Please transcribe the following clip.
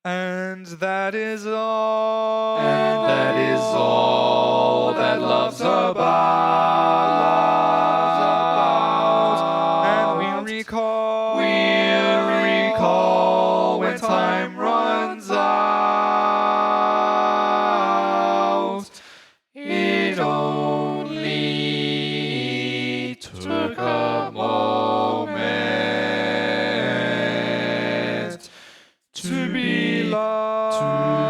And that is all. And that is all that love's about. And we'll recall when time runs out. It only took a moment to be loved.